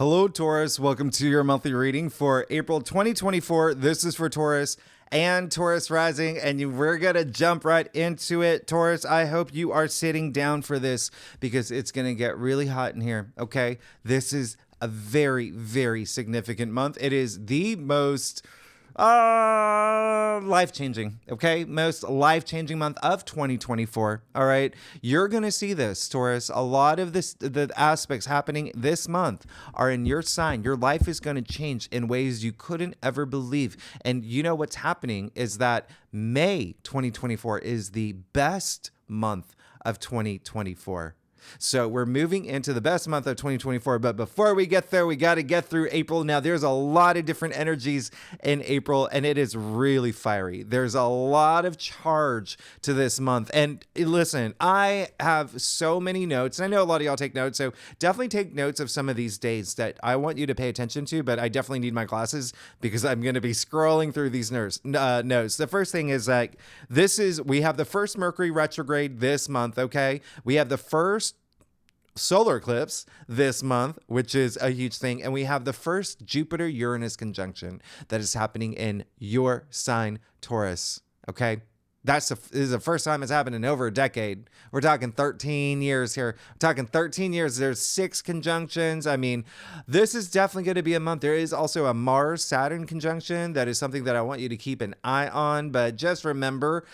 Hello, Taurus. Welcome to your monthly reading for April 2024. This is for Taurus and Taurus rising, and we're going to jump right into it. Taurus, I hope you are sitting down for this because it's going to get really hot in here, okay? This is a very, very significant month. It is the most life-changing, okay? Most life-changing month of 2024, all right? You're going to see this, Taurus. A lot of the aspects happening this month are in your sign. Your life is going to change in ways you couldn't ever believe. And you know what's happening is that May 2024 is the best month of 2024. So we're moving into the best month of 2024. But before we get there, we got to get through April. Now, there's a lot of different energies in April, and it is really fiery. There's a lot of charge to this month. And listen, I have so many notes. And I know a lot of y'all take notes. So definitely take notes of some of these days that I want you to pay attention to. But I definitely need my glasses because I'm going to be scrolling through these notes. The first thing is like, we have the first Mercury retrograde this month, okay? We have the first solar eclipse this month, which is a huge thing. And we have the first Jupiter-Uranus conjunction that is happening in your sign, Taurus. Okay? This is the first time it's happened in over a decade. We're talking 13 years here. We're talking 13 years. There's 6 conjunctions. I mean, this is definitely going to be a month. There is also a Mars-Saturn conjunction. That is something that I want you to keep an eye on. But just remember,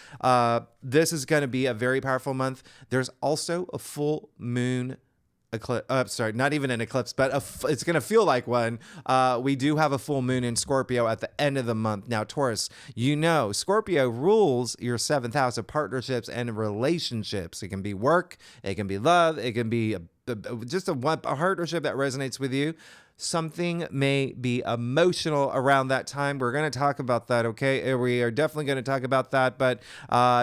this is going to be a very powerful month. There's also a full moon eclipse, not even an eclipse, but it's going to feel like one. We do have a full moon in Scorpio at the end of the month. Now, Taurus, you know, Scorpio rules your 7th house of partnerships and relationships. It can be work, it can be love, it can be just a partnership that resonates with you. Something may be emotional around that time. We're going to talk about that, okay? We are definitely going to talk about that, but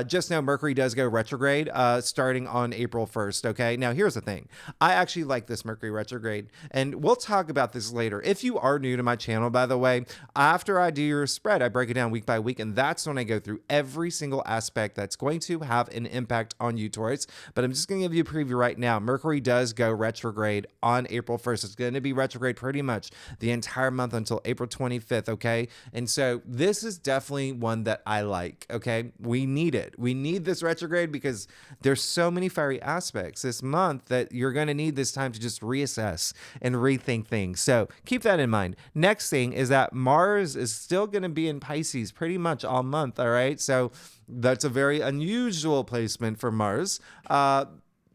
just know Mercury does go retrograde starting on April 1st, okay? Now, here's the thing. I actually like this Mercury retrograde, and we'll talk about this later. If you are new to my channel, by the way, after I do your spread, I break it down week by week, and that's when I go through every single aspect that's going to have an impact on you, Taurus. But I'm just going to give you a preview right now. Mercury does go retrograde on April 1st. It's going to be retrograde pretty much the entire month until April 25th, okay? And so this is definitely one that I like, okay? We need it. We need this retrograde because there's so many fiery aspects this month that you're going to need this time to just reassess and rethink things. So keep that in mind. Next thing is that Mars is still going to be in Pisces pretty much all month, all right? So that's a very unusual placement for Mars.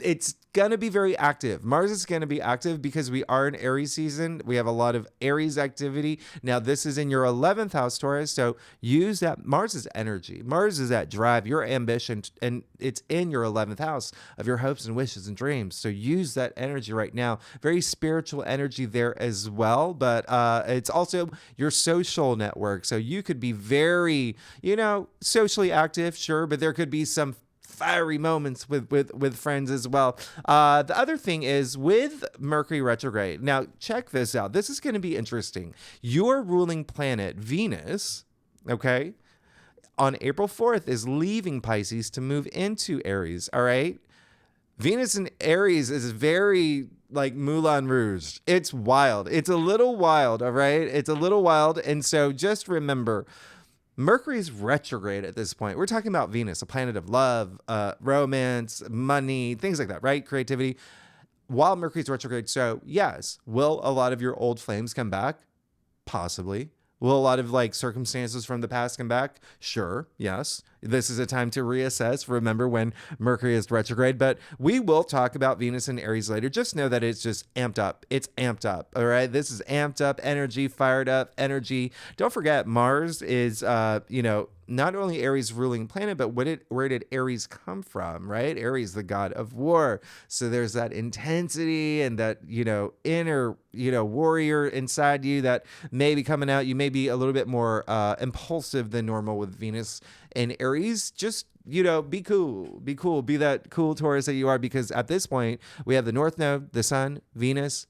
It's going to be very active. Mars is going to be active because we are in Aries season. We have a lot of Aries activity. Now, this is in your 11th house, Taurus. So use that. Mars is energy. Mars is that drive, your ambition, and it's in your 11th house of your hopes and wishes and dreams. So use that energy right now. Very spiritual energy there as well, but it's also your social network. So you could be very, socially active, sure, but there could be some fiery moments with friends as well. The other thing is with Mercury retrograde. Now, check this out. This is going to be interesting. Your ruling planet, Venus, okay, on April 4th is leaving Pisces to move into Aries, all right? Venus in Aries is very like Moulin Rouge. It's wild. It's a little wild, all right? It's a little wild. And so just remember, Mercury's retrograde at this point. We're talking about Venus, a planet of love, romance, money, things like that, right? Creativity. While Mercury's retrograde, so yes, will a lot of your old flames come back? Possibly. Will a lot of circumstances from the past come back? Sure, yes. This is a time to reassess. Remember when Mercury is retrograde, but we will talk about Venus and Aries later. Just know that it's just amped up. It's amped up, all right? This is amped up energy, fired up energy. Don't forget, Mars is, not only Aries ruling planet, but where did Aries come from, right? Aries, the god of war. So there's that intensity and that, inner, warrior inside you that may be coming out. You may be a little bit more impulsive than normal with Venus and Aries. Just, be cool, be that cool Taurus that you are, because at this point we have the North Node, the Sun, Venus,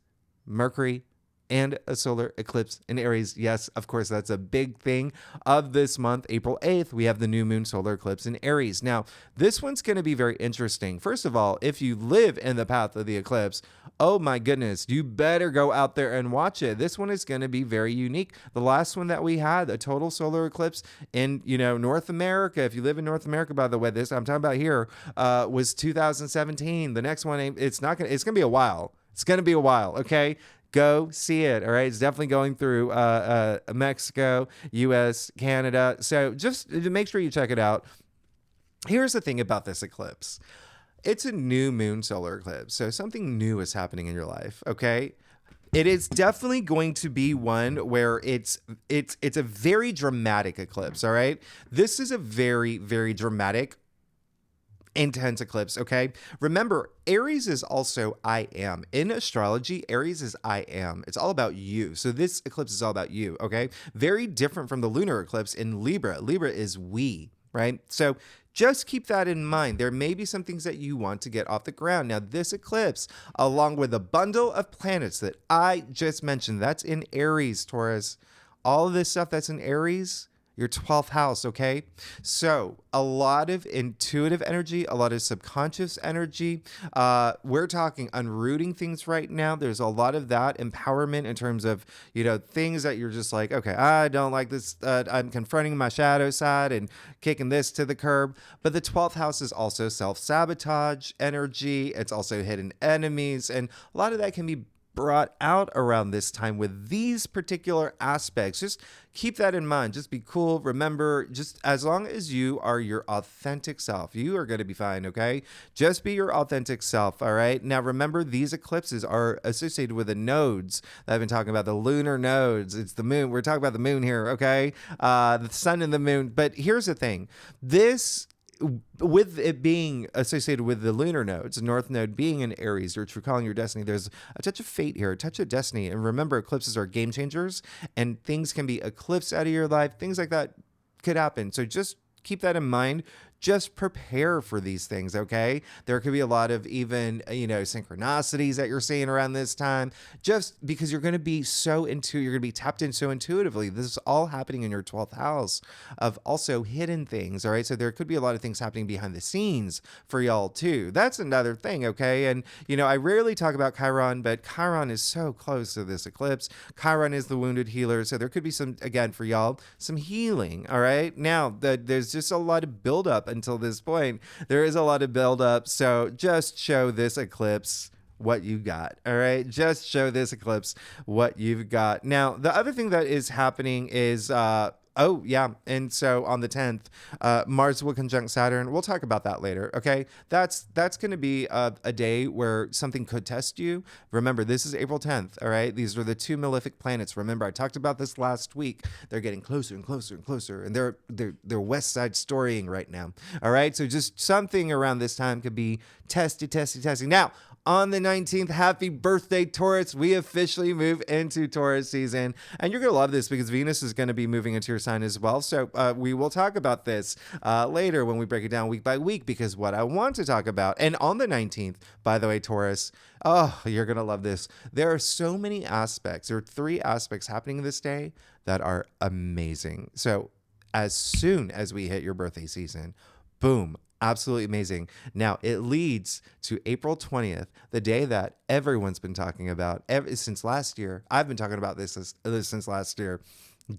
Mercury, and a solar eclipse in Aries. Yes, of course, that's a big thing of this month. April 8th, we have the new moon solar eclipse in Aries. Now, this one's going to be very interesting. First of all, if you live in the path of the eclipse, oh my goodness, you better go out there and watch it. This one is going to be very unique. The last one that we had, a total solar eclipse in, North America. If you live in North America, by the way, this I'm talking about here, was 2017. The next one, it's going to be a while. It's going to be a while. Okay. Go see it. All right. It's definitely going through Mexico, US, Canada. So just make sure you check it out. Here's the thing about this eclipse. It's a new moon solar eclipse. So something new is happening in your life. Okay. It is definitely going to be one where it's a very dramatic eclipse. All right. This is a very, very dramatic, intense eclipse. Okay. Remember, Aries is also I am. In astrology, Aries is I am. It's all about you. So this eclipse is all about you. Okay. Very different from the lunar eclipse in Libra. Libra is we, right? So just keep that in mind. There may be some things that you want to get off the ground. Now, this eclipse, along with a bundle of planets that I just mentioned, that's in Aries, Taurus. All of this stuff that's in Aries, your 12th house, okay? So a lot of intuitive energy, a lot of subconscious energy. We're talking unrooting things right now. There's a lot of that empowerment in terms of, things that you're just like, okay, I don't like this. I'm confronting my shadow side and kicking this to the curb. But the 12th house is also self-sabotage energy. It's also hidden enemies. And a lot of that can be brought out around this time with these particular aspects. Just keep that in mind. Just be cool. Remember, just as long as you are your authentic self, you are going to be fine, okay? Just be your authentic self, all right? Now, remember, these eclipses are associated with the nodes that I've been talking about, the lunar nodes. It's the moon. We're talking about the moon here, okay? The sun and the moon. But here's the thing. With it being associated with the lunar nodes, the north node being in Aries, your true calling, your destiny, there's a touch of fate here, a touch of destiny. And remember, eclipses are game changers and things can be eclipsed out of your life. Things like that could happen. So just keep that in mind. Just prepare for these things, okay? There could be a lot of even, synchronicities that you're seeing around this time, just because you're going to be you're going to be tapped in so intuitively. This is all happening in your 12th house of also hidden things, all right? So there could be a lot of things happening behind the scenes for y'all too. That's another thing, okay? And, I rarely talk about Chiron, but Chiron is so close to this eclipse. Chiron is the wounded healer. So there could be some, again, for y'all, some healing, all right? Now, there's just a lot of buildup until this point. There is a lot of buildup. So just show this eclipse what you got. All right. Just show this eclipse what you've got. Now, the other thing that is happening is, and so on the 10th, Mars will conjunct Saturn. We'll talk about that later. Okay. That's going to be a day where something could test you. Remember, this is April 10th. All right. These are the two malefic planets. Remember, I talked about this last week. They're getting closer and closer and closer, and they're west side storying right now. All right. So just something around this time could be testy. Now, on the 19th, happy birthday, Taurus. We officially move into Taurus season. And you're going to love this because Venus is going to be moving into your sign as well. So we will talk about this later when we break it down week by week, because what I want to talk about, and on the 19th, by the way, Taurus, you're going to love this. There are so many aspects. There are 3 aspects happening this day that are amazing. So as soon as we hit your birthday season, boom. Absolutely amazing. Now, it leads to April 20th, the day that everyone's been talking about since last year. I've been talking about this since last year.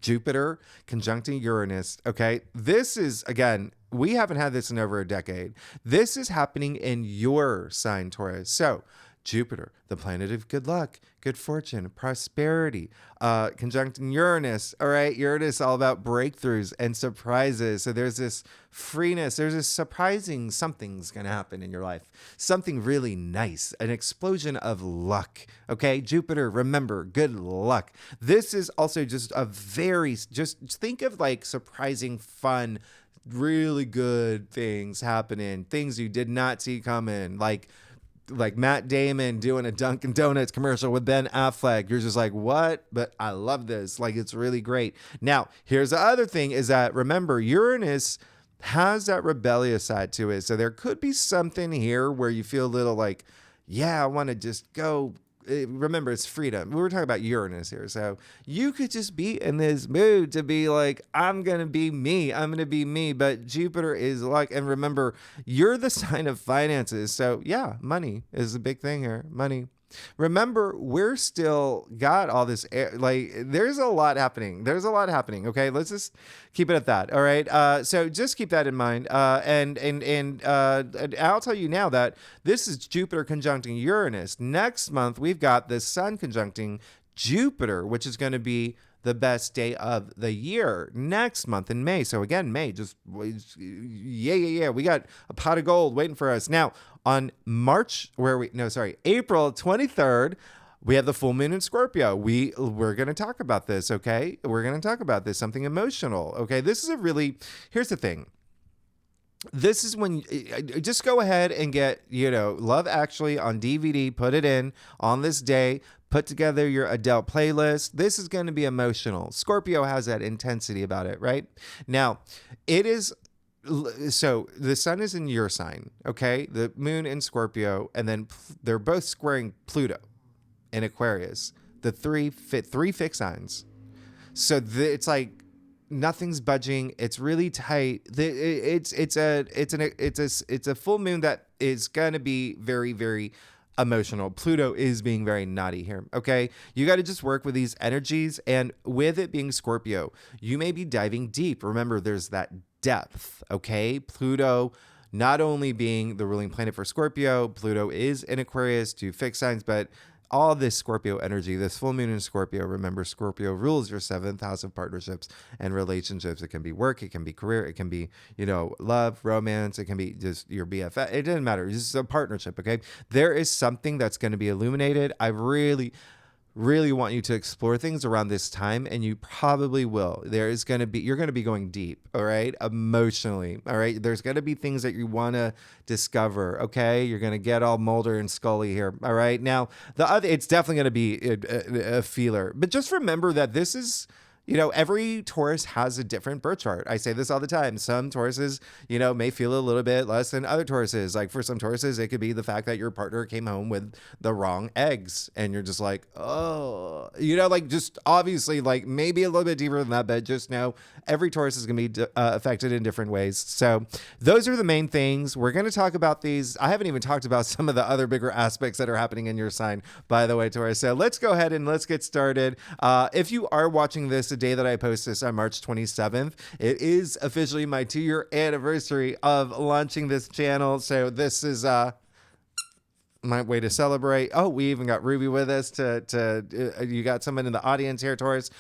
Jupiter conjuncting Uranus. Okay. This is, again, we haven't had this in over a decade. This is happening in your sign, Taurus. So, Jupiter, the planet of good luck, good fortune, prosperity, conjuncting Uranus. All right, Uranus all about breakthroughs and surprises. So there's this freeness. There's this surprising something's going to happen in your life. Something really nice, an explosion of luck. Okay, Jupiter, remember, good luck. This is also just just think of like surprising, fun, really good things happening, things you did not see coming, like Matt Damon doing a Dunkin' Donuts commercial with Ben Affleck. You're just like, what? But I love this. Like, it's really great. Now, here's the other thing is that, remember, Uranus has that rebellious side to it. So there could be something here where you feel a little like, yeah, I want to just go remember, it's freedom. We were talking about Uranus here. So you could just be in this mood to be like, I'm going to be me. I'm going to be me. But Jupiter is like, and remember, you're the sign of finances. So yeah, money is a big thing here. Money. Remember, we're still got all this air, like there's a lot happening. There's a lot happening. Okay, let's just keep it at that. All right. So just keep that in mind. And I'll tell you now that this is Jupiter conjuncting Uranus. Next month we've got the Sun conjuncting Jupiter, which is going to be the best day of the year next month in May. So again, May, just yeah. We got a pot of gold waiting for us. Now on April 23rd, we have the full moon in Scorpio. We're going to talk about this. Okay. We're going to talk about this, something emotional. Okay. This is here's the thing. This is when just go ahead and get, Love Actually on DVD, put it in on this day, put together your Adele playlist. This is going to be emotional. Scorpio has that intensity about it, right? Now, it is, so the sun is in your sign, okay? The moon in Scorpio, and then they're both squaring Pluto in Aquarius, the three fixed signs. So it's like, nothing's budging. It's really tight. It's a full moon that is going to be very, very emotional. Pluto is being very naughty here. Okay. You got to just work with these energies, and with it being Scorpio, you may be diving deep. Remember, there's that depth. Okay. Pluto, not only being the ruling planet for Scorpio, Pluto is in Aquarius, two fixed signs, but all this Scorpio energy, this full moon in Scorpio, remember, Scorpio rules your 7th house of partnerships and relationships. It can be work, it can be career, it can be, love, romance, it can be just your BFF. It doesn't matter. This is a partnership, okay? There is something that's going to be illuminated. I really want you to explore things around this time, and you probably will. You're going to be going deep, all right, emotionally, all right? There's going to be things that you want to discover, okay? You're going to get all Mulder and Scully here, all right? Now, it's definitely going to be a feeler, but just remember that this is, every Taurus has a different birth chart. I say this all the time. Some Tauruses, may feel a little bit less than other Tauruses. Like for some Tauruses, it could be the fact that your partner came home with the wrong eggs, and you're just like, oh, just obviously, like maybe a little bit deeper than that, but just know every Taurus is going to be affected in different ways. So those are the main things. We're going to talk about these. I haven't even talked about some of the other bigger aspects that are happening in your sign, by the way, Taurus. So let's go ahead and let's get started. If you are watching this the day that I post this on March 27th, it is officially my 2-year anniversary of launching this channel. So this is my way to celebrate. Oh, we even got Ruby with us you got someone in the audience here, Taurus.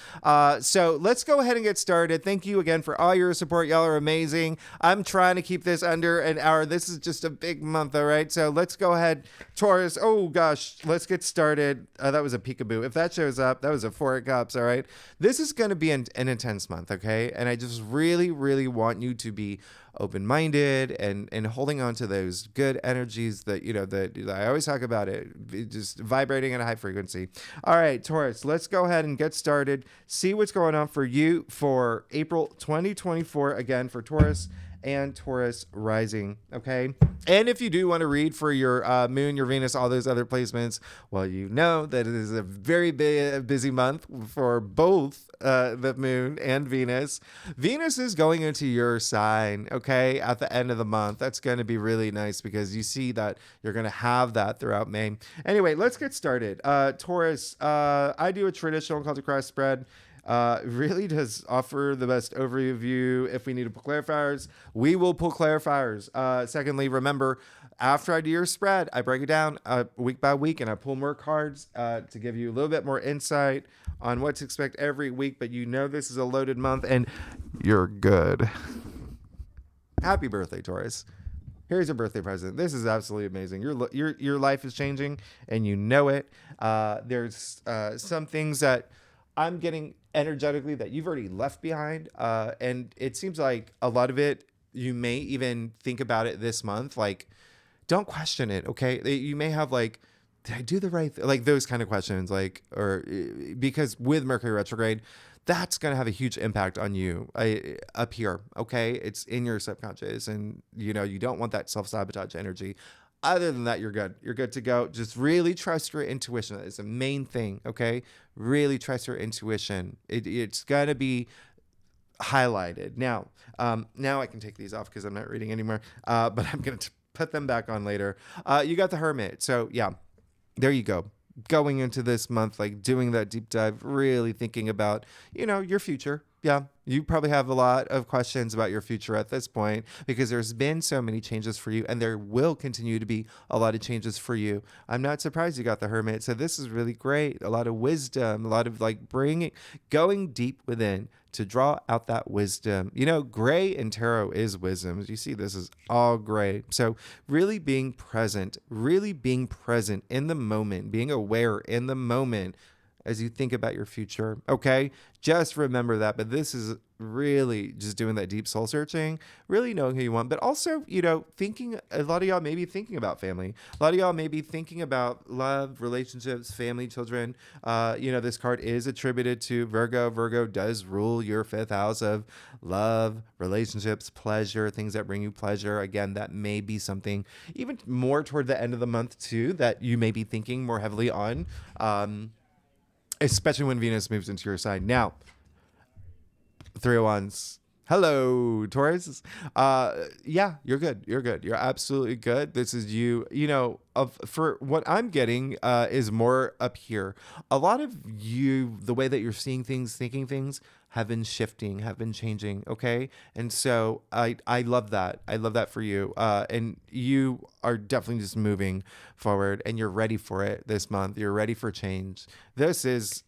So let's go ahead and get started. Thank you again for all your support. Y'all are amazing. I'm trying to keep this under an hour. This is just a big month. All right. So let's go ahead, Taurus. Oh gosh, let's get started. That was a peekaboo. If that shows up, that was a 4 of Cups. All right. This is going to be an intense month. Okay. And I just really, really want you to be open-minded and holding on to those good energies that, that I always talk about, it just vibrating at a high frequency. All right, Taurus, let's go ahead and get started. See what's going on for you for April 2024, again, for Taurus and Taurus rising. Okay. And if you do want to read for your moon, your Venus, all those other placements, well, you know that it is a very busy month for both the moon and Venus. Venus is going into your sign, okay, at the end of the month. That's going to be really nice because you see that you're going to have that throughout May. Anyway, let's get started. Taurus, I do a traditional culture cross spread. Really does offer the best overview. If we need to pull clarifiers, we will pull clarifiers. Secondly, remember, after I do your spread, I break it down week by week, and I pull more cards to give you a little bit more insight on what to expect every week. But this is a loaded month, and you're good. Happy birthday, Taurus. Here's your birthday present. This is absolutely amazing. Your life is changing, and you know it. There's some things that I'm getting energetically that you've already left behind. And it seems like a lot of it, you may even think about it this month. Like, don't question it. Okay. You may have like, did I do the right thing? Like those kind of questions, because with Mercury retrograde, that's going to have a huge impact on you up here. Okay. It's in your subconscious, and you don't want that self-sabotage energy Other than that, you're good. You're good to go. Just really trust your intuition. That is the main thing, okay? Really trust your intuition. It's going to be highlighted. Now I can take these off because I'm not reading anymore, but I'm going to put them back on later. You got the Hermit. So, yeah, there you go. Going into this month, like doing that deep dive, really thinking about, your future. Yeah, you probably have a lot of questions about your future at this point because there's been so many changes for you, and there will continue to be a lot of changes for you. I'm not surprised you got the Hermit. So this is really great. A lot of wisdom, a lot of going deep within to draw out that wisdom. Gray in tarot is wisdom. As you see, this is all gray. So really being present in the moment, being aware in the moment as you think about your future. Okay, just remember that. But this is really just doing that deep soul searching, really knowing who you want, but also, thinking, a lot of y'all may be thinking about family. A lot of y'all may be thinking about love, relationships, family, children. This card is attributed to Virgo. Virgo does rule your 5th house of love, relationships, pleasure, things that bring you pleasure. Again, that may be something even more toward the end of the month too, that you may be thinking more heavily on, especially when Venus moves into your sign. Now, 3 of Wands. Hello, Taurus. Yeah, you're good. You're good. You're absolutely good. This is you. For what I'm getting is more up here. A lot of you, the way that you're seeing things, thinking things, have been shifting, have been changing. Okay, and so I love that. I love that for you. And you are definitely just moving forward, and you're ready for it this month. You're ready for change. This is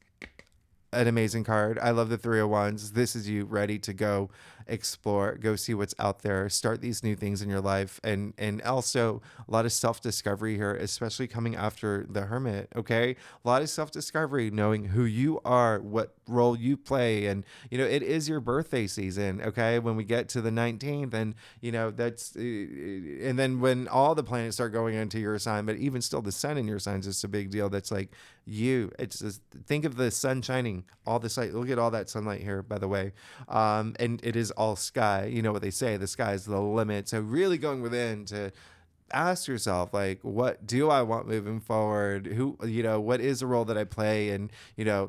an amazing card. I love the 3 of Wands. This is you ready to go explore, go see what's out there, start these new things in your life, and also a lot of self-discovery here, especially coming after the Hermit. Okay, a lot of self-discovery, knowing who you are, what role you play, and it is your birthday season. Okay, when we get to the 19th, and that's and then when all the planets start going into your sign, but even still the sun in your sign is just a big deal. That's like it's just, think of the sun shining, all the light. Look at all that sunlight here, by the way, and it is all sky. You know what they say, the sky is the limit. So really going within to ask yourself, like, what do I want moving forward? What is the role that I play in,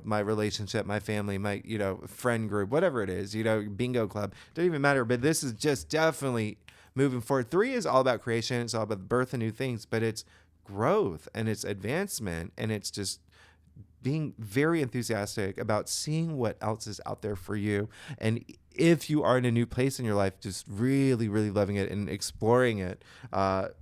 my relationship, my family, my, friend group, whatever it is, bingo club, doesn't even matter. But this is just definitely moving forward. 3 is all about creation. It's all about the birth of new things, but it's growth and it's advancement, and it's just being very enthusiastic about seeing what else is out there for you. And if you are in a new place in your life, just really, really loving it and exploring it. But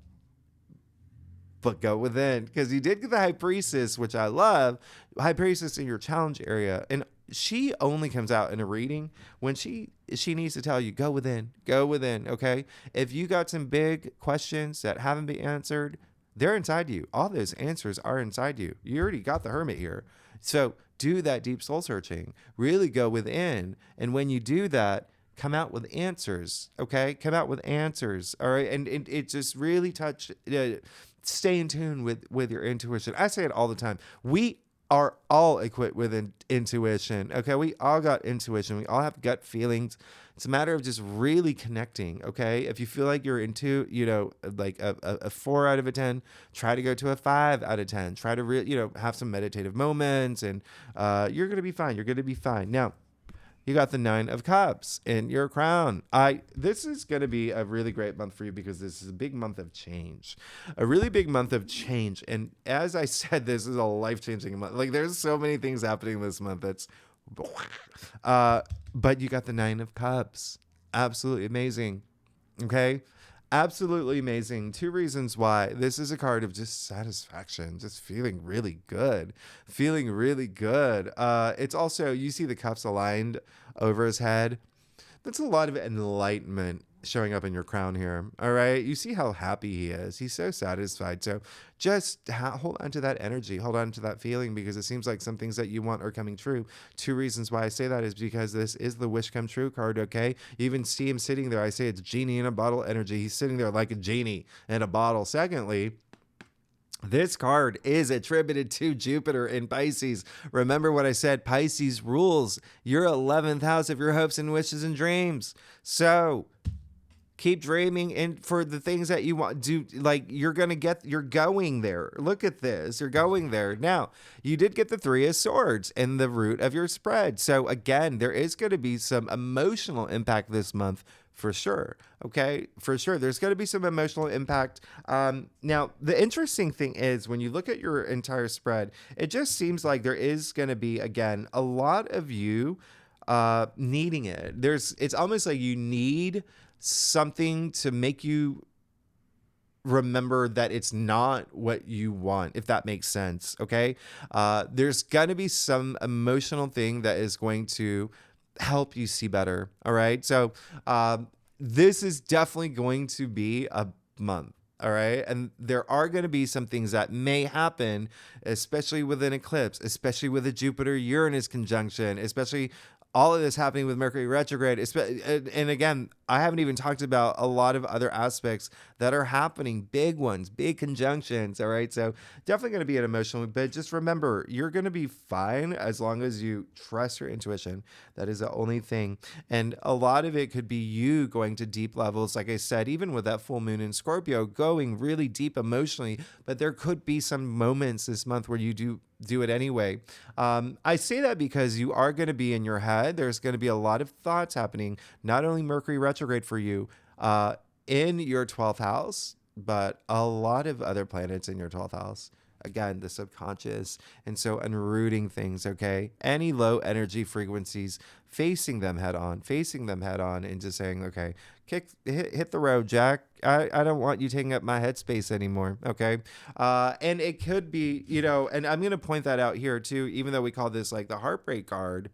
go within, because you did get the High Priestess, which I love. High Priestess in your challenge area. And she only comes out in a reading when she needs to tell you, go within, okay? If you got some big questions that haven't been answered, they're inside you. All those answers are inside you. You already got the Hermit here. So do that deep soul searching. Really go within. And when you do that, come out with answers, okay? Come out with answers, all right? And it just really stay in tune with your intuition. I say it all the time. We are all equipped with intuition, okay? We all got intuition. We all have gut feelings. It's a matter of just really connecting, okay? If you feel like you're into, like a 4 out of a 10, try to go to a 5 out of 10. Try to, have some meditative moments, and you're going to be fine. You're going to be fine. Now, you got the 9 of Cups in your crown. This is going to be a really great month for you because this is a big month of change. A really big month of change. And as I said, this is a life-changing month. Like, there's so many things happening this month that's... but you got the 9 of Cups. Absolutely amazing. Okay? Absolutely amazing. 2 reasons why. This is a card of just satisfaction, just feeling really good. It's also, you see the cups aligned over his head. That's a lot of enlightenment showing up in your crown here. All right. You see how happy he is. He's so satisfied. So just hold on to that energy. Hold on to that feeling, because it seems like some things that you want are coming true. 2 reasons why I say that is because this is the wish come true card. Okay. You even see him sitting there. I say it's genie in a bottle energy. He's sitting there like a genie in a bottle. Secondly, this card is attributed to Jupiter in Pisces. Remember what I said, Pisces rules your 11th house of your hopes and wishes and dreams. So Keep dreaming, and for the things that you want, do like you're going there. Look at this. You're going there. Now, you did get the 3 of Swords in the root of your spread. So again, there is going to be some emotional impact this month for sure. Okay, for sure. There's going to be some emotional impact. Now, the interesting thing is when you look at your entire spread, it just seems like there is going to be, again, a lot of you needing it. It's almost like you need something to make you remember that it's not what you want, if that makes sense. Okay. There's gonna be some emotional thing that is going to help you see better. All right. So this is definitely going to be a month. All right. And there are going to be some things that may happen, especially with an eclipse, especially with a Jupiter Uranus conjunction, especially all of this happening with Mercury retrograde. And again, I haven't even talked about a lot of other aspects that are happening, big ones, big conjunctions. All right. So definitely going to be an emotional, but just remember, you're going to be fine as long as you trust your intuition. That is the only thing. And a lot of it could be you going to deep levels. Like I said, even with that full moon in Scorpio, going really deep emotionally, but there could be some moments this month where you do it anyway. I say that because you are going to be in your head. There's going to be a lot of thoughts happening, not only Mercury retrograde for you in your 12th house, but a lot of other planets in your 12th house. Again, the subconscious. And so unrooting things, okay? Any low energy frequencies, facing them head on, and just saying, okay, hit the road, Jack. I don't want you taking up my headspace anymore, okay? And it could be, and I'm going to point that out here too, even though we call this like the heartbreak card,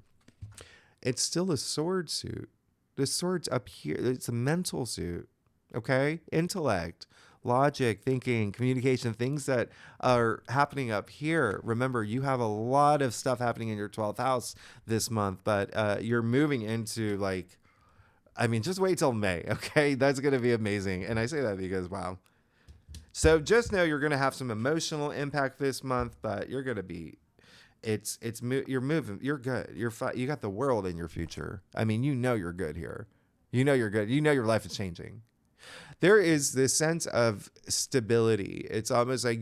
it's still a sword suit. The sword's up here. It's a mental suit, okay? Intellect, logic, thinking, communication, things that are happening up here. Remember, you have a lot of stuff happening in your 12th house this month, but you're moving into just wait till May, okay? That's going to be amazing. And I say that because, wow. So just know you're going to have some emotional impact this month, but you're going to be, you're moving, you're good. You got the world in your future. You're good here. You're good. Your life is changing. There is this sense of stability. It's almost like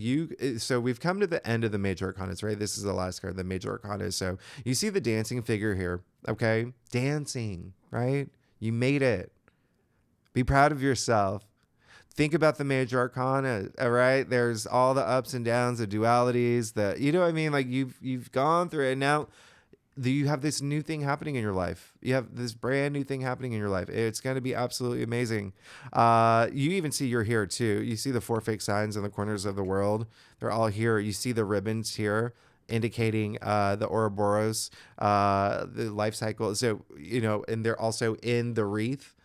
so we've come to the end of the major arcanas, right? This is the last card, the major arcanas. So you see the dancing figure here, okay? Dancing, right? You made it. Be proud of yourself. Think about the major arcana, all right? There's all the ups and downs, the dualities, Like you've gone through it, and now you have this new thing happening in your life. You have this brand new thing happening in your life. It's going to be absolutely amazing. You even see you're here too. You see the 4 fake signs in the corners of the world. They're all here. You see the ribbons here indicating the Ouroboros, the life cycle. So, and they're also in the wreath,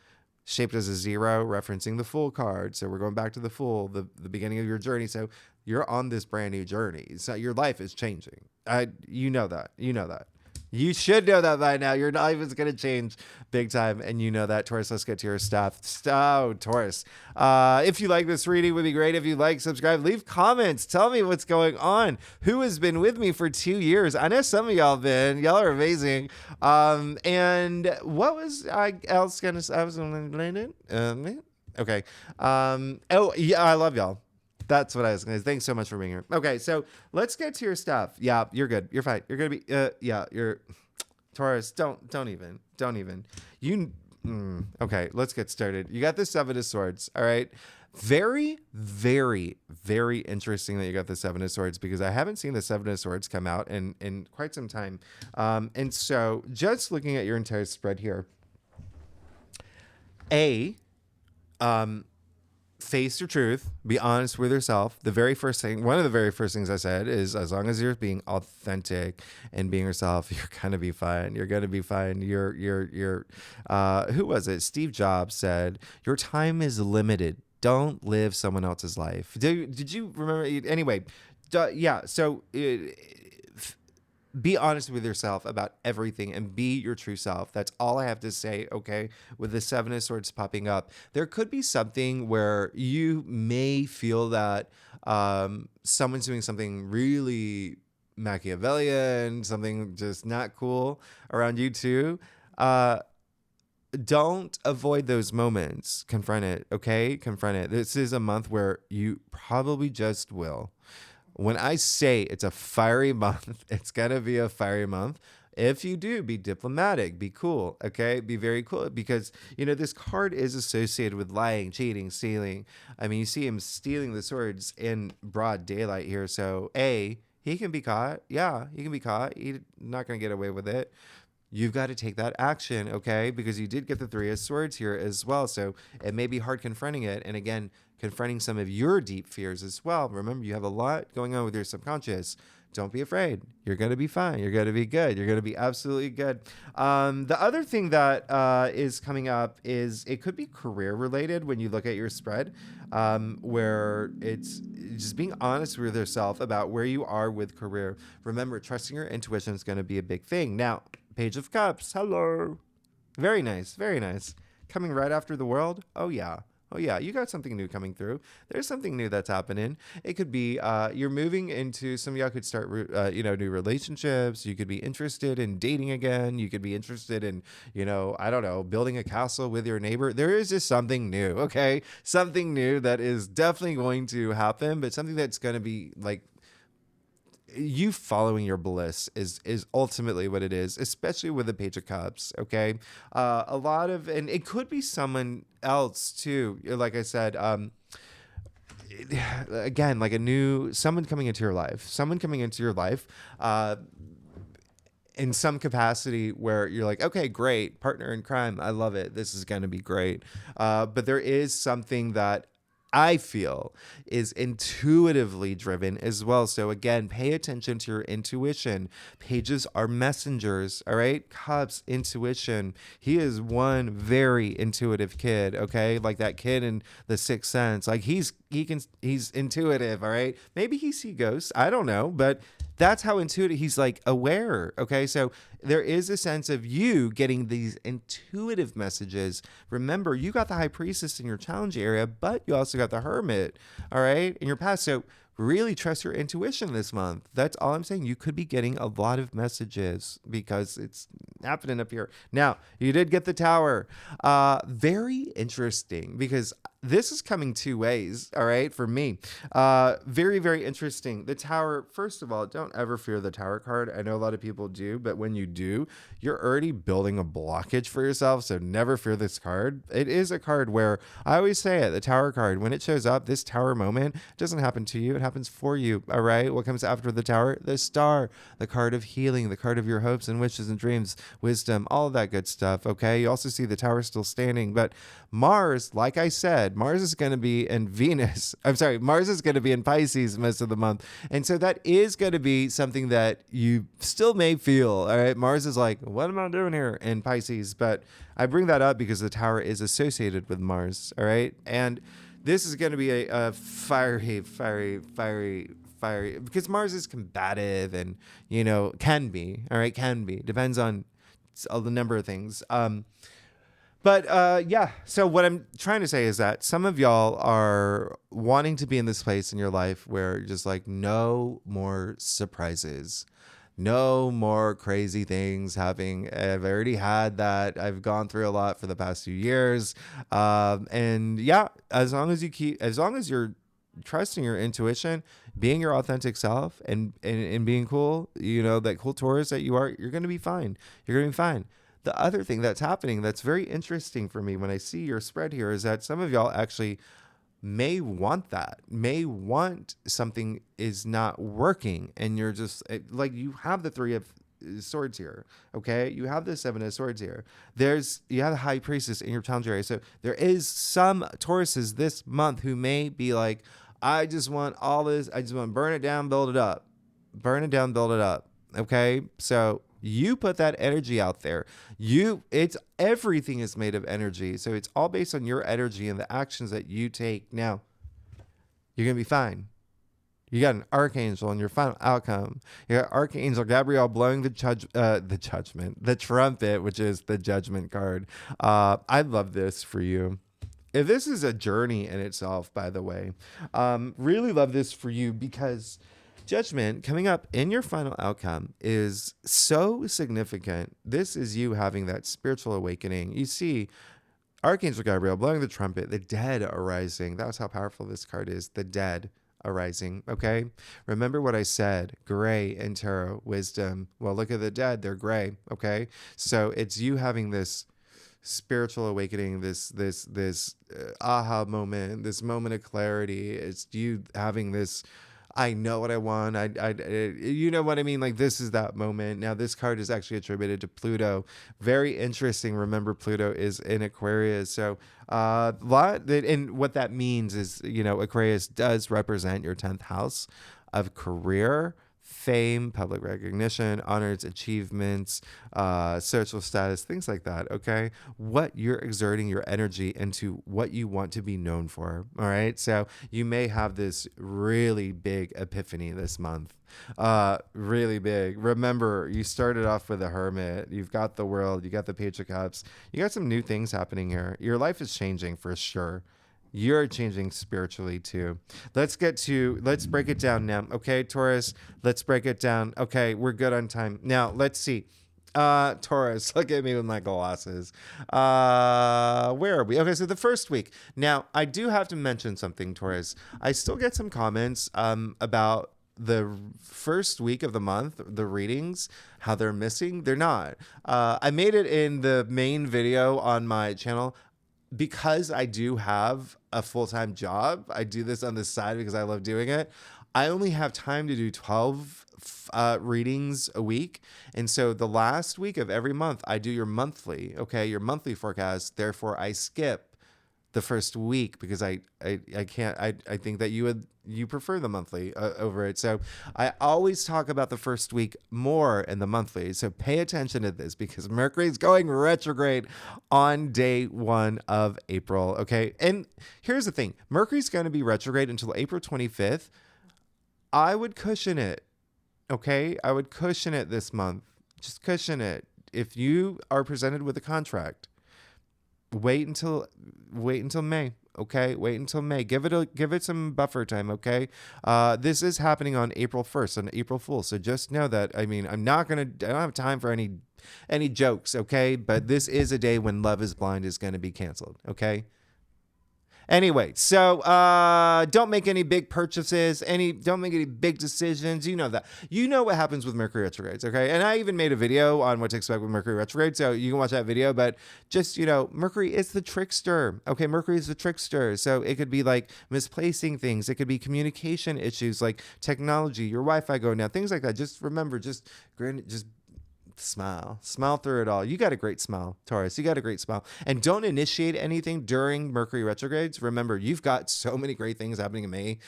shaped as a 0, referencing the Fool card. So we're going back to the Fool, the beginning of your journey. So you're on this brand new journey. So your life is changing. You know that. You should know that by now. Your life is going to change big time, and you know that. Taurus, let's get to your stuff. Oh, Taurus. If you like this reading, it would be great if you like, subscribe, leave comments. Tell me what's going on. Who has been with me for 2 years? I know some of y'all been. Y'all are amazing. And what was I else going to say? I was going to... Okay. Oh, yeah, I love y'all. That's what I was going to say. Thanks so much for being here. Okay, so let's get to your stuff. Yeah, you're good. You're fine. You're going to be, you're Taurus. Don't even. Okay, let's get started. You got the 7 of Swords. All right. Very, very, very interesting that you got the 7 of Swords, because I haven't seen the 7 of Swords come out in quite some time. And so just looking at your entire spread here, face your truth, be honest with yourself. One of the very first things I said is, as long as you're being authentic and being yourself, you're going to be fine. You're going to be fine. Who was it? Steve Jobs said, your time is limited. Don't live someone else's life. Did you remember? Anyway, yeah. So be honest with yourself about everything and be your true self. That's all I have to say, okay? With the 7 of Swords popping up, there could be something where you may feel that someone's doing something really Machiavellian, something just not cool around you too. don't avoid those moments. Confront it, okay? Confront it. This is a month where you probably just will. When I say it's a fiery month, it's going to be a fiery month. If you do, be diplomatic, be cool, okay? Be very cool because, this card is associated with lying, cheating, stealing. I mean, you see him stealing the swords in broad daylight here. So, he can be caught. Yeah, he can be caught. He's not going to get away with it. You've got to take that action, okay? Because you did get the Three of Swords here as well. So it may be hard confronting it. And again, confronting some of your deep fears as well. Remember, you have a lot going on with your subconscious. Don't be afraid. You're going to be fine. You're going to be good. You're going to be absolutely good. The other thing that is coming up is it could be career related when you look at your spread, where it's just being honest with yourself about where you are with career. Remember, trusting your intuition is going to be a big thing. Now, Page of Cups. Hello. Very nice. Very nice. Coming right after the World. Oh, yeah. Oh, yeah. You got something new coming through. There's something new that's happening. It could be you're moving into, some of y'all could start, new relationships. You could be interested in dating again. You could be interested in, I don't know, building a castle with your neighbor. There is just something new. Okay. Something new that is definitely going to happen, but something that's going to be like, you following your bliss is ultimately what it is, especially with the Page of Cups. Okay. A lot of, and it could be someone else too. Like I said, again, like someone coming into your life, in some capacity where you're like, okay, great, partner in crime. I love it. This is going to be great. But there is something that I feel is intuitively driven as well. So again, pay attention to your intuition. Pages are messengers, all right? Cups, intuition. He is one very intuitive kid, okay? Like that kid in The Sixth Sense. Like he's intuitive, all right? Maybe he sees ghosts. I don't know, but that's how intuitive he's like aware. Okay. So there is a sense of you getting these intuitive messages. Remember, you got the High Priestess in your challenge area, but you also got the Hermit. All right. In your past. So really trust your intuition this month. That's all I'm saying. You could be getting a lot of messages because it's happening up here. Now, you did get the Tower. Very interesting because this is coming two ways, all right, for me. Very, very interesting. The Tower, first of all, don't ever fear the Tower card. I know a lot of people do, but when you do, you're already building a blockage for yourself, so never fear this card. It is a card where, I always say it, the Tower card, when it shows up, this Tower moment doesn't happen to you, it happens for you, all right? What comes after the Tower? The Star, the card of healing, the card of your hopes and wishes and dreams, wisdom, all of that good stuff, okay? You also see the Tower still standing, but Mars, like I said, Mars is going to be in Mars is going to be in Pisces most of the month. And so that is going to be something that you still may feel, all right? Mars is like, what am I doing here in Pisces? But I bring that up because the Tower is associated with Mars, all right? And this is going to be a fiery, because Mars is combative and, can be, all right? Can be. Depends on a number of things. So what I'm trying to say is that some of y'all are wanting to be in this place in your life where you're just like, no more surprises, no more crazy things happening. I've already had that. I've gone through a lot for the past few years. As long as you're trusting your intuition, being your authentic self and being cool, that cool Taurus that you are, you're going to be fine. You're going to be fine. The other thing that's happening that's very interesting for me when I see your spread here is that some of y'all actually may want something is not working and you're just like, you have the Three of Swords here, okay? You have the Seven of Swords here. You have the High Priestess in your challenge area. So there is some Tauruses this month who may be like, I just want all this. I just want to burn it down, build it up. Burn it down, build it up. Okay? So you put that energy out there. Everything is made of energy. So it's all based on your energy and the actions that you take. Now, you're going to be fine. You got an archangel in your final outcome. You got Archangel Gabriel blowing the trumpet, which is the judgment card. I love this for you. If this is a journey in itself, by the way, really love this for you because Judgment coming up in your final outcome is so significant. This is you having that spiritual awakening. You see Archangel Gabriel blowing the trumpet, the dead arising. That's how powerful this card is. The dead arising. Okay. Remember what I said, gray in tarot wisdom. Well, look at the dead. They're gray. Okay. So it's you having this spiritual awakening, this aha moment, this moment of clarity. It's you having this, I know what I want. You know what I mean? Like, this is that moment. Now, this card is actually attributed to Pluto. Very interesting. Remember, Pluto is in Aquarius. So, and what that means is, Aquarius does represent your 10th house of career, fame, public recognition, honors, achievements, social status, things like that. Okay. What you're exerting your energy into, what you want to be known for. All right. So you may have this really big epiphany this month. Really big. Remember, you started off with a Hermit. You've got the World. You got the Page of Cups. You got some new things happening here. Your life is changing for sure. You're changing spiritually too. Let's break it down now. Okay, Taurus, let's break it down. Okay, we're good on time. Now, let's see. Taurus, look at me with my glasses. Where are we? Okay, so the first week. Now, I do have to mention something, Taurus. I still get some comments about the first week of the month, the readings, how they're missing. They're not. I made it in the main video on my channel. Because I do have a full-time job, I do this on the side because I love doing it. I only have time to do 12 readings a week. And so the last week of every month, I do your monthly forecast. Therefore, I skip the first week because I can't. I think that you prefer the monthly over it. So I always talk about the first week more in the monthly. So pay attention to this because Mercury is going retrograde on day 1 of April. Okay. And here's the thing. Mercury's going to be retrograde until April 25th. I would cushion it. Okay. I would cushion it this month. Just cushion it. If you are presented with a contract, wait until May. Okay, wait until May. Give it some buffer time. Okay, this is happening on April 1st, on April Fool's. So just know that. I mean, I don't have time for any jokes. Okay, but this is a day when Love Is Blind is going to be canceled. Okay. Anyway, so don't make any big purchases. Don't make any big decisions. You know that. You know what happens with Mercury retrogrades, okay? And I even made a video on what to expect with Mercury retrograde, so you can watch that video. But just, Mercury is the trickster, okay? Mercury is the trickster. So it could be like misplacing things. It could be communication issues like technology, your Wi-Fi going down, things like that. Just remember, just smile through it all. You got a great smile, Taurus. You got a great smile. And don't initiate anything during Mercury retrogrades. Remember, you've got so many great things happening in May.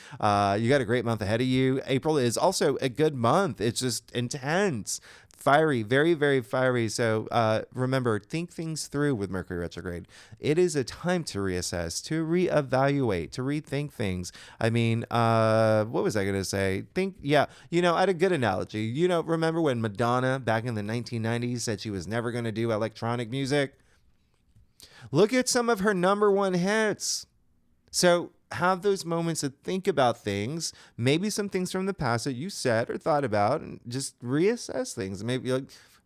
You got a great month ahead of you. April is also a good month. It's just intense, fiery, very, very fiery. So remember, think things through with Mercury retrograde. It is a time to reassess, to reevaluate, to rethink things. I mean, what was I going to say? I had a good analogy. Remember when Madonna back in the 1990s said she was never going to do electronic music? Look at some of her number 1 hits. So have those moments to think about things, maybe some things from the past that you said or thought about, and just reassess things. Maybe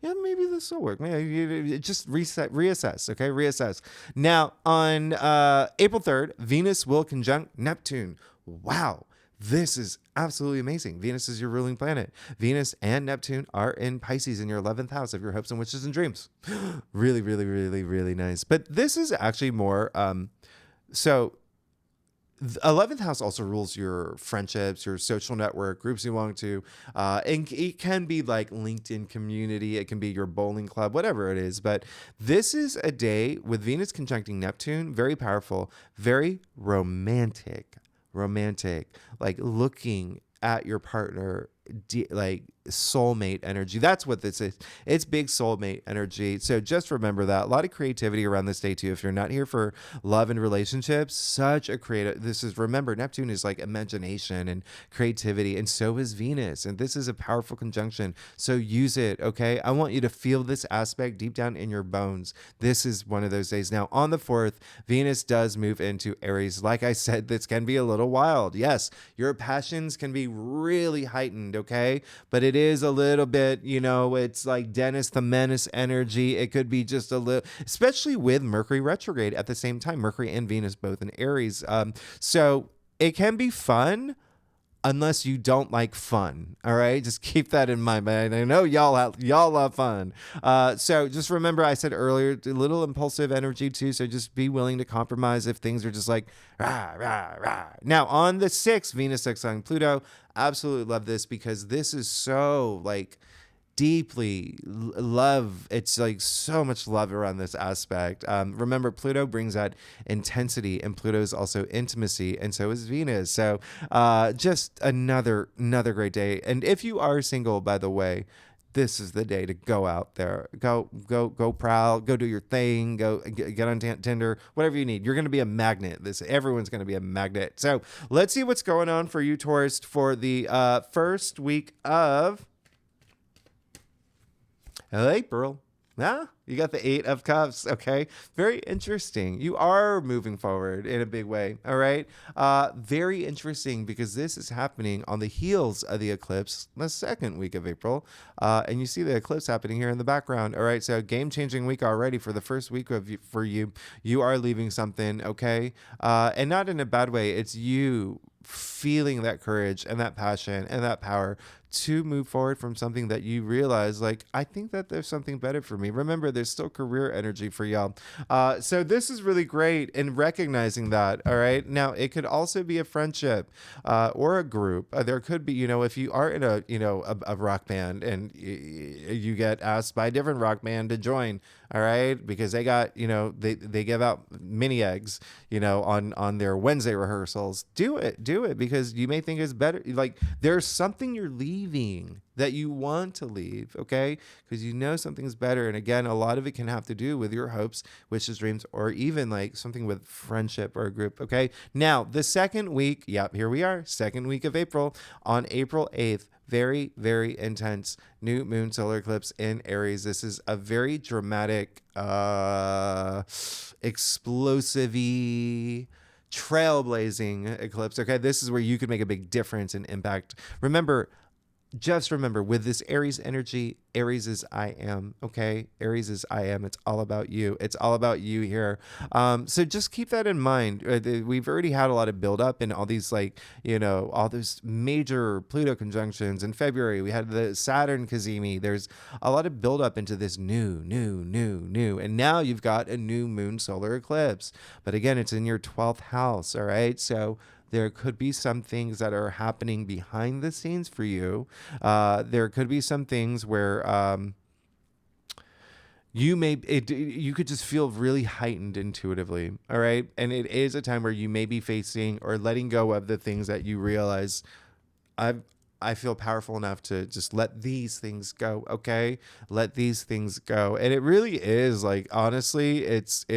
maybe this will work. Maybe just reassess. Okay, reassess. Now on April 3rd, Venus will conjunct Neptune. Wow. This is absolutely amazing. Venus is your ruling planet. Venus and Neptune are in Pisces in your 11th house of your hopes and wishes and dreams. Really, really, really, really nice. But this is actually more, so the 11th house also rules your friendships, your social network, groups you belong to. And it can be like LinkedIn community. It can be your bowling club, whatever it is. But this is a day with Venus conjuncting Neptune. Very powerful, very romantic, like looking at your partner, like soulmate energy. That's what this is. It's big soulmate energy. So just remember that. A lot of creativity around this day too. If you're not here for love and relationships, such a creative, remember, Neptune is like imagination and creativity, and so is Venus. And this is a powerful conjunction. So use it, okay? I want you to feel this aspect deep down in your bones. This is one of those days. Now, on the 4th, Venus does move into Aries. Like I said, this can be a little wild. Yes, your passions can be really heightened, okay? But it is a little bit, it's like Dennis the Menace energy. It could be just a little, especially with Mercury retrograde at the same time, Mercury and Venus both in Aries. So it can be fun unless you don't like fun. All right. Just keep that in mind, man. I know y'all love fun. So just remember, I said earlier, a little impulsive energy too. So just be willing to compromise if things are just like, rah, rah, rah. Now on the 6th, Venus sextiling Pluto. Absolutely love this because this is so like deeply love. It's like so much love around this aspect. Remember, Pluto brings that intensity, and Pluto is also intimacy, and so is Venus. So just another great day. And if you are single, by the way, this is the day to go out there, go prowl, go do your thing, go get on Tinder, whatever you need. You're going to be a magnet. Everyone's going to be a magnet. So let's see what's going on for you, Taurus, for the first week of April. You got the 8 of Cups. Okay. Very interesting. You are moving forward in a big way. All right. Very interesting because this is happening on the heels of the eclipse, the second week of April. And you see the eclipse happening here in the background. All right. So game-changing week already for the first week for you. You are leaving something. Okay. And not in a bad way. It's you feeling that courage and that passion and that power to move forward from something that you realize, like, I think that there's something better for me. Remember, there's still career energy for y'all. So this is really great in recognizing that. All right. Now, it could also be a friendship or a group. There could be, if you are in a rock band and you get asked by a different rock band to join. All right. Because they got, they give out mini eggs, on their Wednesday rehearsals. Do it because you may think it's better. Like there's something you're leaving that you want to leave. Okay. Because something's better. And again, a lot of it can have to do with your hopes, wishes, dreams, or even like something with friendship or a group. Okay. Now the second week. Yep. Here we are. Second week of April on April 8th. Very, very intense new moon solar eclipse in Aries. This is a very dramatic, explosive-y, trailblazing eclipse. Okay, this is where you could make a big difference and impact. Just remember, with this Aries energy, Aries is I am, okay? Aries is I am. It's all about you. It's all about you here. So just keep that in mind. We've already had a lot of buildup in all these, all those major Pluto conjunctions. In February, we had the Saturn Cazimi. There's a lot of buildup into this new. And now you've got a new moon solar eclipse. But again, it's in your 12th house, all right? So there could be some things that are happening behind the scenes for you. There could be some things where you could just feel really heightened intuitively. All right. And it is a time where you may be facing or letting go of the things that you realize I feel powerful enough to just let these things go. Okay. Let these things go. And it really is like, honestly, it's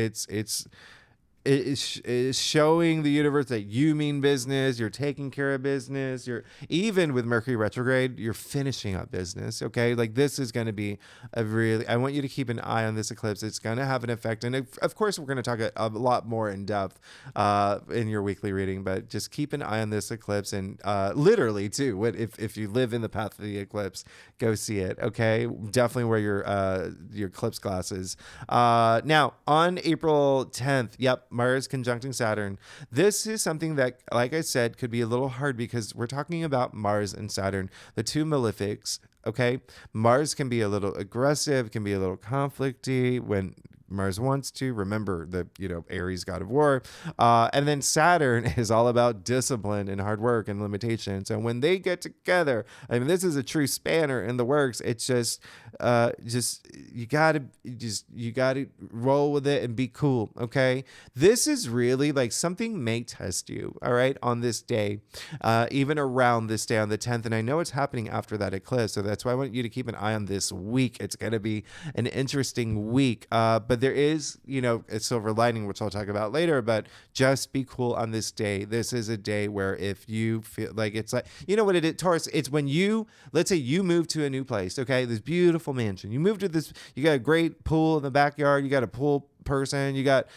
is showing the universe that you mean business. You're taking care of business. You're even with Mercury retrograde, you're finishing up business. Okay. Like this is going to be I want you to keep an eye on this eclipse. It's going to have an effect. And of course, we're going to talk a lot more in depth in your weekly reading, but just keep an eye on this eclipse and literally too, if you live in the path of the eclipse, go see it. Okay. Definitely wear your eclipse glasses. Now on April 10th, yep, Mars conjuncting Saturn. This is something that, like I said, could be a little hard because we're talking about Mars and Saturn, the two malefics. Okay. Mars can be a little aggressive, can be a little conflicty when Mars wants to. Remember the, Aries god of war. And then Saturn is all about discipline and hard work and limitation. So when they get together, I mean, this is a true spanner in the works. It's just you gotta roll with it and be cool. Okay. This is really like something may test you. All right. On this day, even around this day on the 10th. And I know it's happening after that eclipse. So that's why I want you to keep an eye on this week. It's going to be an interesting week. But there is, a silver lining, which I'll talk about later, but just be cool on this day. This is a day where if you feel like it's like, you know what it is, Taurus, it's when let's say you move to a new place, okay? This beautiful mansion. You move to this, you got a great pool in the backyard. You got a pool person. You got,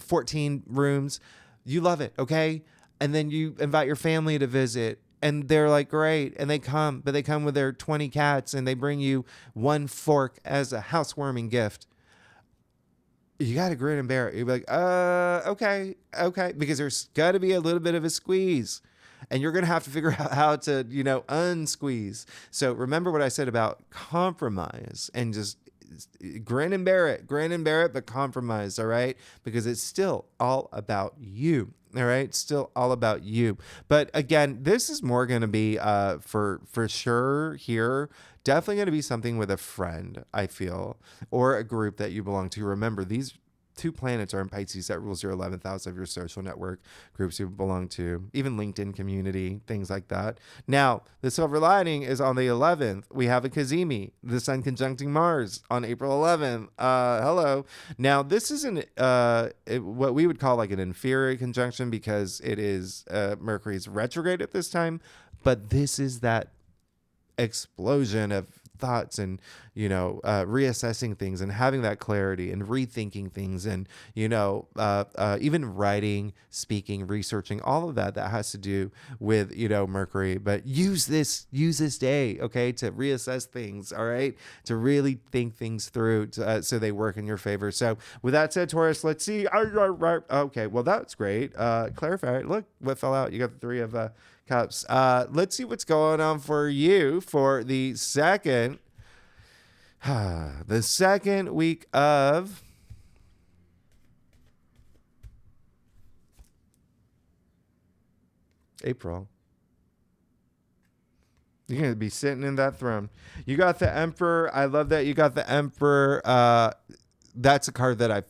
14 rooms. You love it, okay? And then you invite your family to visit. And they're like, great. And they come, but they come with their 20 cats and they bring you one fork as a housewarming gift. You got to grin and bear it. You're like, okay. Because there's got to be a little bit of a squeeze. And you're going to have to figure out how to, unsqueeze. So remember what I said about compromise and just grin and bear it, but compromise, all right? Because it's still all about you. All right. Still all about you. But again, this is more going to be for sure here. Definitely going to be something with a friend, I feel, or a group that you belong to. Remember, these two planets are in Pisces. That rules your 11th house of your social network, groups you belong to, even LinkedIn community, things like that. Now, the silver lining is on the 11th. We have a Cazimi, the sun conjuncting Mars on April 11th. Hello. Now, this is what we would call like an inferior conjunction because it is Mercury's retrograde at this time. But this is that explosion of thoughts and reassessing things and having that clarity and rethinking things and even writing, speaking, researching, all of that has to do with Mercury. But use this day, okay, to reassess things, all right, to really think things through so they work in your favor. So with that said, Taurus, let's see. Okay, well, that's great. Clarify. Look what fell out. You got the Three of Cups. Let's see what's going on for you for the second week of April. You're going to be sitting in that throne. You got the Emperor. I love that you got the Emperor. That's a card that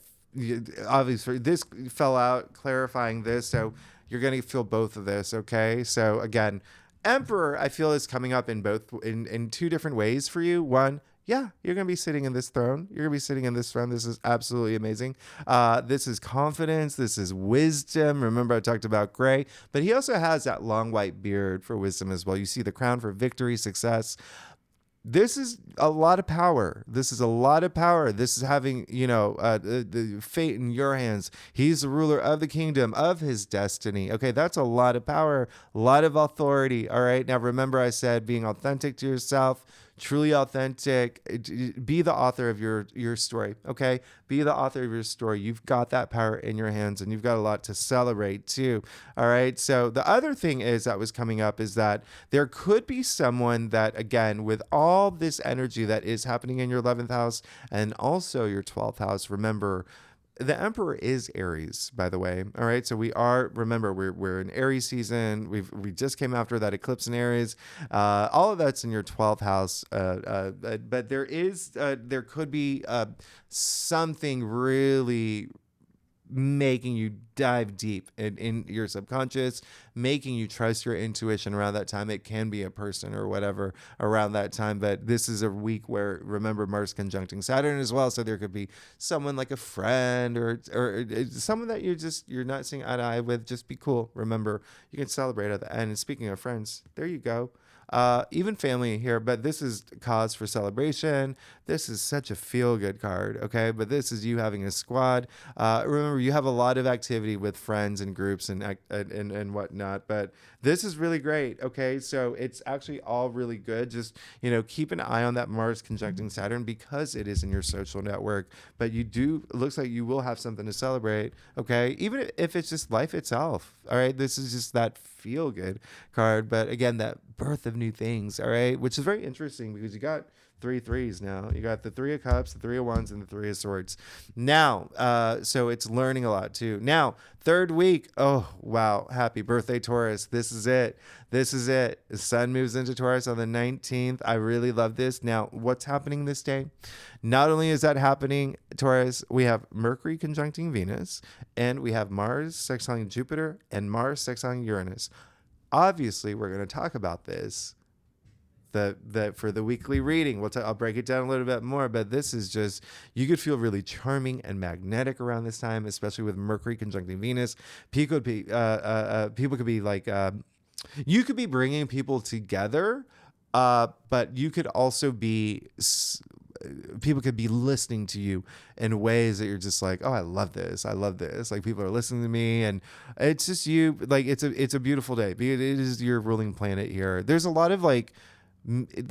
obviously this fell out clarifying this. So you're going to feel both of this. Okay. So again, Emperor, I feel is coming up in two different ways for you. One, yeah, you're going to be sitting in this throne. You're going to be sitting in this throne. This is absolutely amazing. This is confidence. This is wisdom. Remember, I talked about gray, but he also has that long white beard for wisdom as well. You see the crown for victory, success. This is a lot of power. This is having, the fate in your hands. He's the ruler of the kingdom, of his destiny. Okay, that's a lot of power, a lot of authority. All right, now remember I said being authentic to yourself, truly authentic. Be the author of your story, okay? Be the author of your story. You've got that power in your hands, and you've got a lot to celebrate too, all right? So the other thing that was coming up is that there could be someone that, again, with all this energy that is happening in your 11th house and also your 12th house, remember, the Emperor is Aries, by the way. All right. So we're in Aries season. We just came after that eclipse in Aries. All of that's in your 12th house. But there could be something really making you dive deep in your subconscious, making you trust your intuition around that time. It can be a person or whatever around that time, but this is a week where, remember, Mars conjuncting Saturn as well, so there could be someone like a friend or someone that you're not seeing eye to eye with. Just be cool. Remember, you can celebrate at the end. And speaking of friends, there you go. Even family here, but this is cause for celebration. This is such a feel-good card, okay? But this is you having a squad. Remember, you have a lot of activity with friends and groups and whatnot, but this is really great, okay? So it's actually all really good. Just, keep an eye on that Mars conjuncting Saturn because it is in your social network, but it looks like you will have something to celebrate, okay? Even if it's just life itself, all right? This is just that feel-good card, but again, that birth of new things, all right? Which is very interesting because you got three threes now. You got the Three of Cups, the Three of Wands, and the Three of Swords. Now, so it's learning a lot too. Now, third week. Oh, wow. Happy birthday, Taurus. This is it. This is it. The sun moves into Taurus on the 19th. I really love this. Now, what's happening this day? Not only is that happening, Taurus, we have Mercury conjuncting Venus, and we have Mars sextiling Jupiter and Mars sextiling Uranus. Obviously, we're going to talk about this for the weekly reading. I'll break it down a little bit more, but this is just, you could feel really charming and magnetic around this time, especially with Mercury conjuncting Venus. People could be like, you could be bringing people together, but you could also be, people could be listening to you in ways that you're just like, oh, I love this. Like, people are listening to me, and it's just you. Like, it's a beautiful day. It is your ruling planet here. There's a lot of like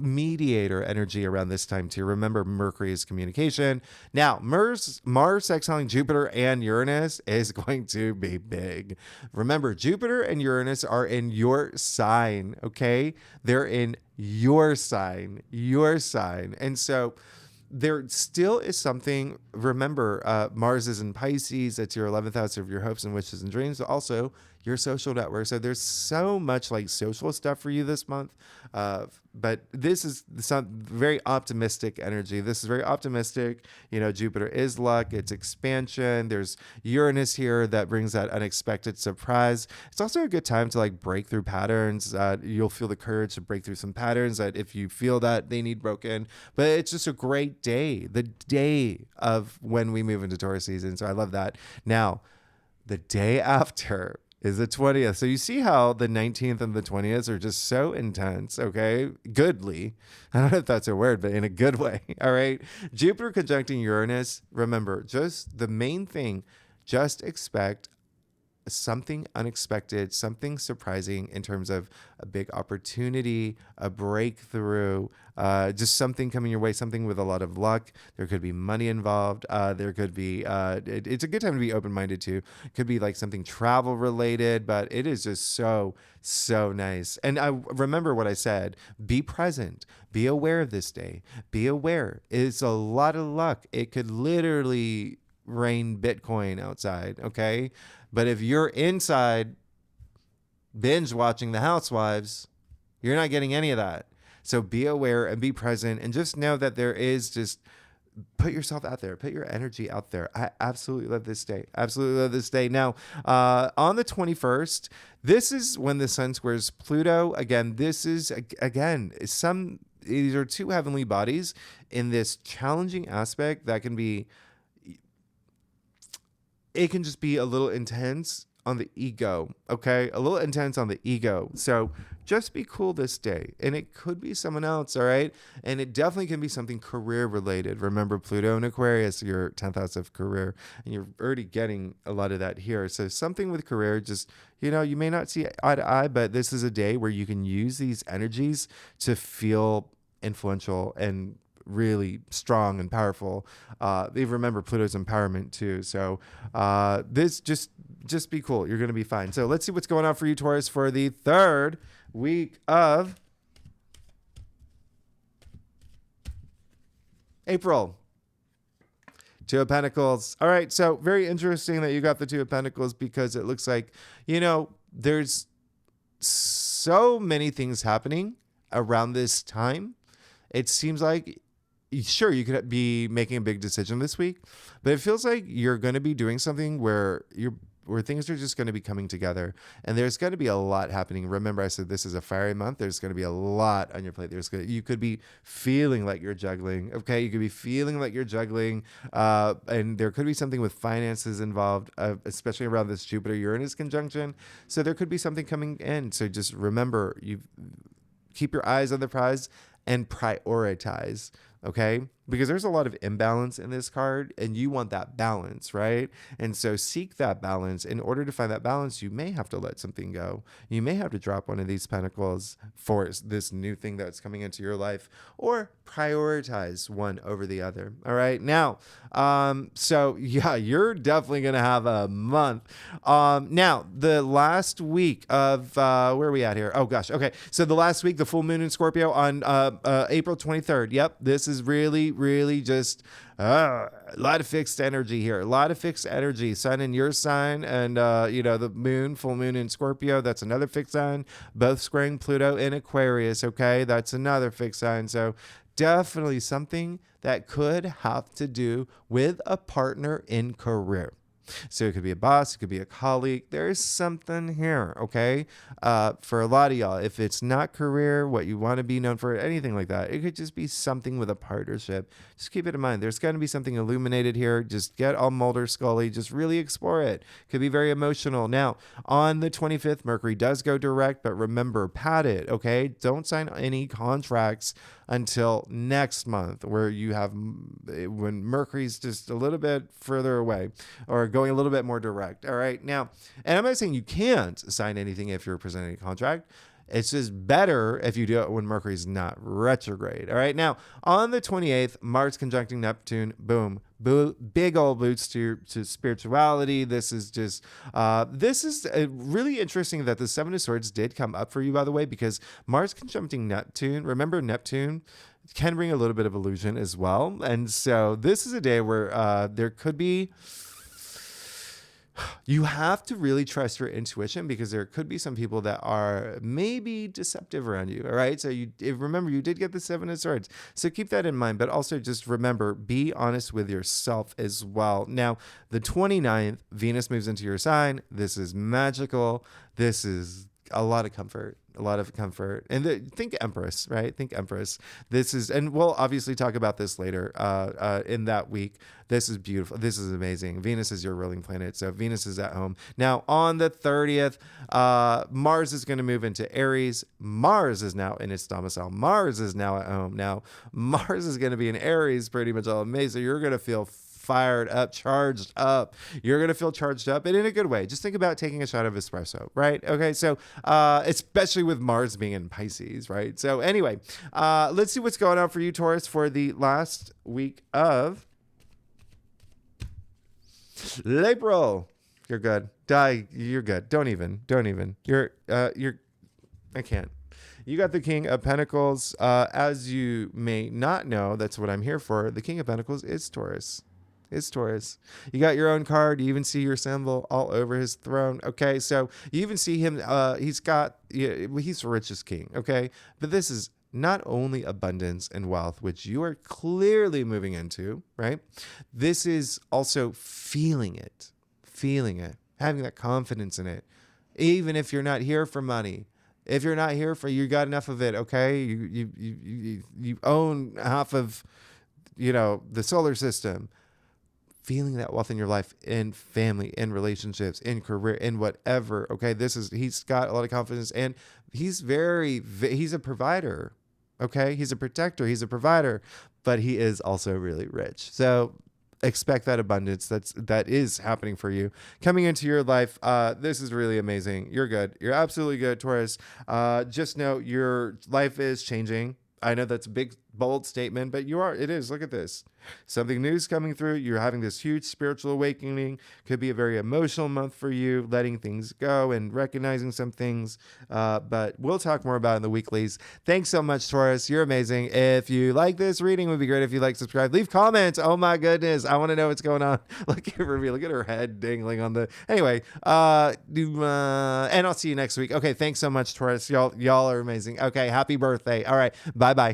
mediator energy around this time too. Remember, Mercury is communication. Now, Mars sextiling Jupiter and Uranus is going to be big. Remember, Jupiter and Uranus are in your sign, okay? They're in your sign. And so there still is something. Remember, Mars is in Pisces. It's your 11th house of your hopes and wishes and dreams, but also your social network. So there's so much like social stuff for you this month. But this is some very optimistic energy. This is very optimistic. You know, Jupiter is luck. It's expansion. There's Uranus here that brings that unexpected surprise. It's also a good time to like break through patterns. You'll feel the courage to break through some patterns that if you feel that they need broken. But it's just a great day. The day of when we move into Taurus season. So I love that. Now, the day after is the 20th. So you see how the 19th and the 20th are just so intense, okay? Goodly. I don't know if that's a word, but in a good way, all right? Jupiter conjuncting Uranus. Remember, just the main thing, just expect something unexpected, something surprising in terms of a big opportunity, a breakthrough, just something coming your way, something with a lot of luck. There could be money involved. There could be, it's a good time to be open-minded too. It could be like something travel related, but it is just so nice. And I remember what I said, be present, be aware of this day, be aware. It's a lot of luck. It could literally rain Bitcoin outside, okay? But if you're inside binge watching The Housewives, you're not getting any of that. So be aware and be present, and just know that there is, just put yourself out there, put your energy out there. I absolutely love this day. Absolutely love this day. Now, on the 21st, this is when the sun squares Pluto. Again, this is, these are two heavenly bodies in this challenging aspect that can be, it can just be a little intense on the ego, okay? A little intense on the ego. So just be cool this day. And it could be someone else, all right? And it definitely can be something career related. Remember, Pluto in Aquarius, your 10th house of career, and you're already getting a lot of that here. So something with career, just, you know, you may not see eye to eye, but this is a day where you can use these energies to feel influential and really strong and powerful. They remember Pluto's empowerment too. So this just be cool. You're going to be fine. So let's see what's going on for you, Taurus, for the third week of April. Two of Pentacles. All right. So very interesting that you got the Two of Pentacles, because it looks like, you know, there's so many things happening around this time. It seems like, sure, you could be making a big decision this week, but it feels like you're going to be doing something where things are just going to be coming together, and there's going to be a lot happening. Remember, I said this is a fiery month. There's going to be a lot on your plate. You could be feeling like you're juggling. Okay, you could be feeling like you're juggling, and there could be something with finances involved, especially around this Jupiter-Uranus conjunction. So there could be something coming in. So just remember, you keep your eyes on the prize and prioritize. Okay, because there's a lot of imbalance in this card and you want that balance, right? And so seek that balance. In order to find that balance, you may have to let something go. You may have to drop one of these pentacles for this new thing that's coming into your life, or prioritize one over the other. All right. Now, so yeah, you're definitely going to have a month. Now the last week of, where are we at here? Oh gosh. Okay. So the last week, the full moon in Scorpio on, April 23rd. Yep. This is really just a lot of fixed energy here. A lot of fixed energy. Sun in your sign, and the moon, full moon in Scorpio. That's another fixed sign. Both squaring Pluto in Aquarius. Okay, that's another fixed sign. So definitely something that could have to do with a partner in career. So it could be a boss, it could be a colleague. There's something here, okay? For a lot of y'all, if it's not career, what you want to be known for, anything like that, it could just be something with a partnership. Just keep it in mind. There's going to be something illuminated here. Just get all Mulder Scully. Just really explore it. Could be very emotional. Now, on the 25th, Mercury does go direct, but remember, pad it, okay? Don't sign any contracts until next month, where you have, when Mercury's just a little bit further away or going a little bit more direct. All right. Now, and I'm not saying you can't sign anything if you're presenting a contract. It's just better if you do it when Mercury's not retrograde. All right. Now, on the 28th, Mars conjuncting Neptune, boom, big old boots to spirituality. This is just, really interesting that the Seven of Swords did come up for you, by the way, because Mars conjuncting Neptune, remember Neptune can bring a little bit of illusion as well. And so this is a day where there could be, you have to really trust your intuition, because there could be some people that are maybe deceptive around you. All right. So remember, you did get the Seven of Swords. So keep that in mind, but also just remember, be honest with yourself as well. Now, the 29th, Venus moves into your sign. This is magical. This is a lot of comfort. And think Empress, right? Think Empress. This is, and we'll obviously talk about this later in that week. This is beautiful. This is amazing. Venus is your ruling planet. So Venus is at home. Now, on the 30th, Mars is going to move into Aries. Mars is now in its domicile. Mars is now at home. Now, Mars is going to be in Aries pretty much all amazing. You're going to feel fired up, charged up. You're going to feel charged up, and in a good way. Just think about taking a shot of espresso, right? Okay, so especially with Mars being in Pisces, right? So anyway, let's see what's going on for you, Taurus, for the last week of April. You're good. You're good. Don't even. You're, I can't. You got the King of Pentacles. As you may not know, that's what I'm here for. The King of Pentacles is Taurus. You got your own card. You even see your symbol all over his throne. Okay, so you even see him. He's the richest king. Okay, but this is not only abundance and wealth, which you are clearly moving into, right? This is also feeling it, having that confidence in it, even if you're not here for money. If you're not here for, you got enough of it. Okay, you own half of, the solar system. Feeling that wealth in your life, in family, in relationships, in career, in whatever. Okay, he's got a lot of confidence, and he's a provider. Okay, he's a protector, he's a provider, but he is also really rich. So expect that abundance that is happening for you coming into your life. This is really amazing. You're good. You're absolutely good, Taurus. Just know your life is changing. I know that's a big, bold statement, but it is. Look at this. Something new is coming through. You're having this huge spiritual awakening. Could be a very emotional month for you, letting things go and recognizing some things. But we'll talk more about it in the weeklies. Thanks so much, Taurus. You're amazing. If you like this reading, it would be great if you subscribe, leave comments. Oh my goodness. I want to know what's going on. Look at Ruby. Look at her head dangling on the, anyway, and I'll see you next week. Okay. Thanks so much, Taurus. Y'all are amazing. Okay. Happy birthday. All right. Bye-bye.